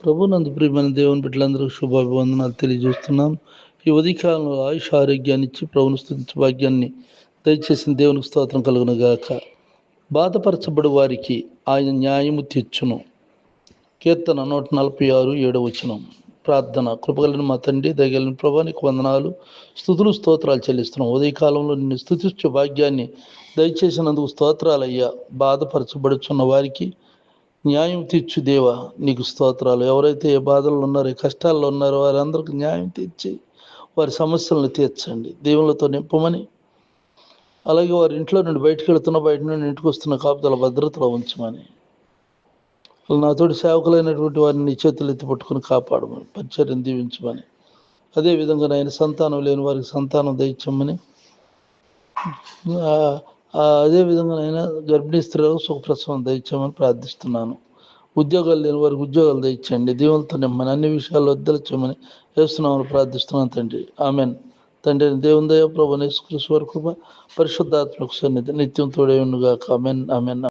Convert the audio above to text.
ప్రభునందు ప్రియమైన దేవుని బిడ్డలందరూ శుభాభివందనాలు తెలియజేస్తున్నాను. ఈ ఉదయకాలంలో ఆయుష్ ఆరోగ్యాన్ని ఇచ్చి ప్రభుని స్తుతించే భాగ్యాన్ని దయచేసిన దేవునికి స్తోత్రం కలుగును గాక. బాధపరచబడి వారికి ఆయన న్యాయము తీర్చును. కీర్తన 146:7 ప్రార్థన. కృపగలిగిన మా తండ్రి, దయగలిగిన ప్రభా, నీకు వందనాలు, స్తుతులు, స్తోత్రాలు చెల్లిస్తున్నాం. ఉదయకాలంలో నిన్ను స్తుతించే భాగ్యాన్ని దయచేసినందుకు స్తోత్రాలయ్యా. బాధపరచబడుచున్న వారికి న్యాయం తీర్చు దేవా, నీకు స్తోత్రాలు. ఎవరైతే ఏ బాధల్లో ఉన్నారో, ఏ కష్టాల్లో ఉన్నారో వారందరికీ న్యాయం తీర్చి వారి సమస్యలను తీర్చండి, దేవుళ్ళతో నింపమని. అలాగే వారి ఇంట్లో నుండి బయటకు వెళుతున్న, బయట నుండి ఇంటికి వస్తున్న కాపుదల భద్రతలో ఉంచమని. నాతోటి సేవకులైనటువంటి వారిని నీ చేతులు ఎత్తి పట్టుకుని కాపాడమని, పరిచర్యను దీవించమని. అదేవిధంగా ఆయన సంతానం లేని వారికి సంతానం దయచమని. అదేవిధంగా ఆయన గర్భిణీ స్త్రీలకు సుఖప్రసవం దయచేయమని ప్రార్థిస్తున్నాను. ఉద్యోగాలు లేని వారికి ఉద్యోగాలు దయచేయండి, దీవులతో నిమ్మని, అన్ని విషయాల్లో వద్దలచ్చమని వేస్తున్నామని ప్రార్థిస్తున్నాను తండ్రి. ఆమెన్. తండ్రి దేవుని దయ, ప్రభువైన యేసుక్రీస్తు వారి కృప, పరిశుద్ధాత్మకు సన్నిధి నిత్యం తోడై ఉండుగాక. Amen, amen.